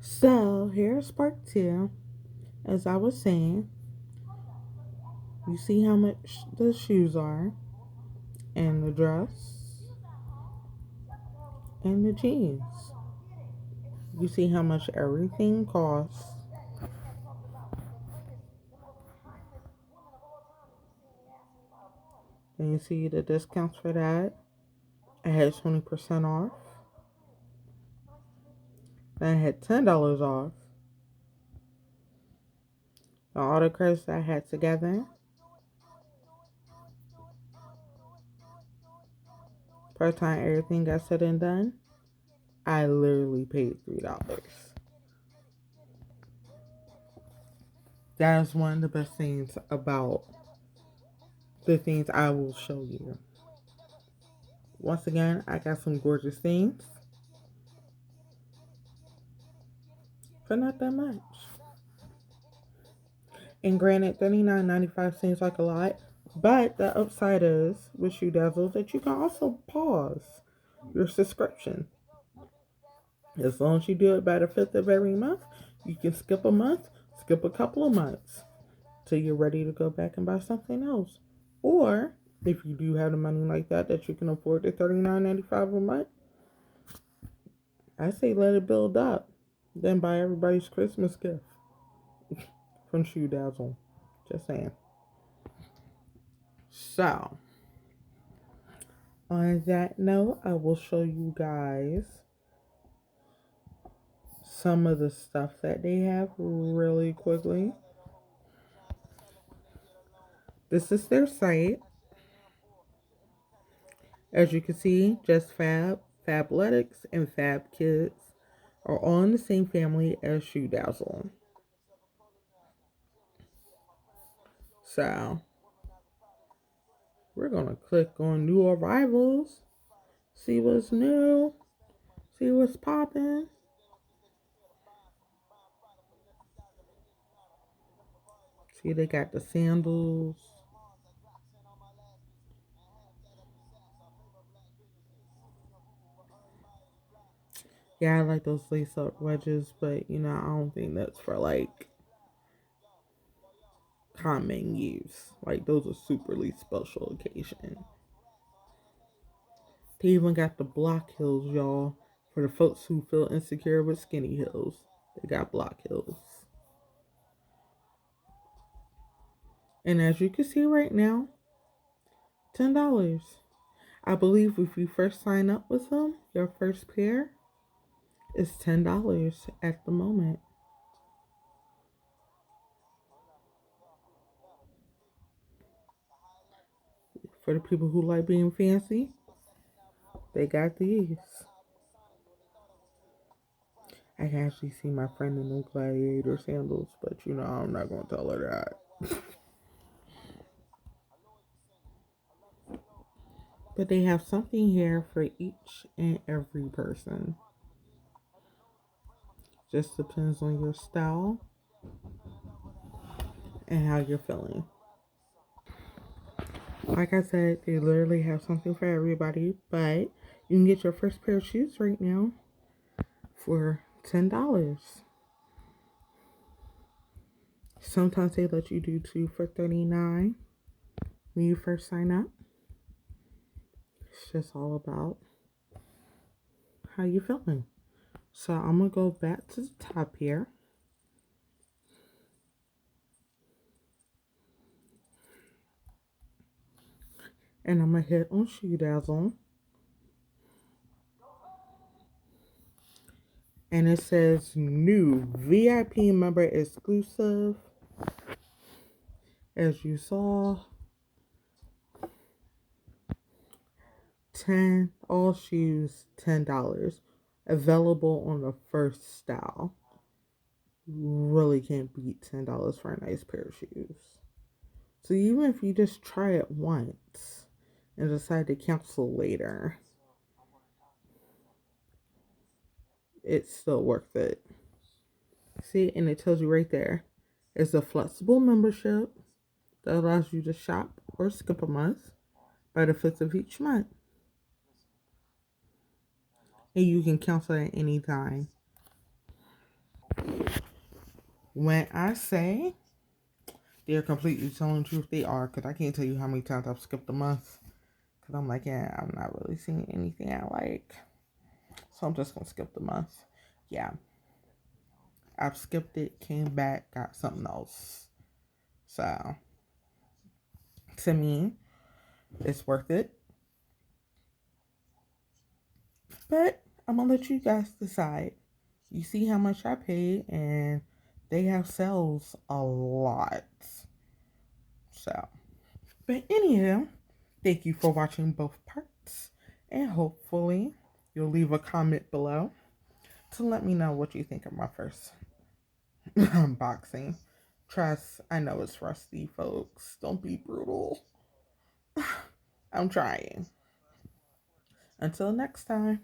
So here's part two. As I was saying, you see how much the shoes are, and the dress, and the jeans. You see how much everything costs. And you see the discounts for that. I had 20% off. Then I had $10 off. All the credits I had together. Per time everything got said and done, I literally paid $3. That is one of the best things about the things I will show you. Once again, I got some gorgeous things for not that much. And granted, $39.95 seems like a lot, but the upside is with Shoe Dazzle that you can also pause your subscription. As long as you do it by the 5th of every month, you can skip a month, skip a couple of months till you're ready to go back and buy something else. Or if you do have the money like that you can afford the $39.95 a month, I say let it build up. Then buy everybody's Christmas gift from Shoe Dazzle. Just saying. So, on that note, I will show you guys some of the stuff that they have really quickly. This is their site. As you can see, Just Fab, Fabletics, and Fab Kids are all in the same family as Shoe Dazzle. So, we're going to click on new arrivals, see what's new, see what's popping. See, they got the sandals. Yeah, I like those lace up wedges, but I don't think that's for like common use. Like those are superly special occasion. They even got the block heels, y'all, for the folks who feel insecure with skinny heels. They got block heels. And as you can see right now, $10. I believe if you first sign up with them, your first pair is $10 at the moment. For the people who like being fancy, they got these. I can actually see my friend in those gladiator sandals, but I'm not going to tell her that. But they have something here for each and every person. Just depends on your style and how you're feeling. Like I said, they literally have something for everybody, but you can get your first pair of shoes right now for $10. Sometimes they let you do two for $39 when you first sign up. It's just all about how you feeling. So I'm gonna go back to the top here. And I'm gonna hit on Shoe Dazzle. And it says new VIP member exclusive. As you saw, 10 all shoes, $10. Available on the first style. Really can't beat $10 for a nice pair of shoes. So even if you just try it once and decide to cancel later, it's still worth it. See, and it tells you right there. It's a flexible membership that allows you to shop or skip a month by the 5th of each month. And you can cancel at any time. When I say they're completely telling the truth, they are, because I can't tell you how many times I've skipped a month. Because I'm like, yeah, I'm not really seeing anything I like. So I'm just going to skip the month. Yeah. I've skipped it, came back, got something else. So, to me, it's worth it. But I'm going to let you guys decide. You see how much I paid, and they have sales a lot. So, but anyhow, thank you for watching both parts, and hopefully you'll leave a comment below to let me know what you think of my first unboxing. Trust, I know it's rusty, folks. Don't be brutal. I'm trying. Until next time.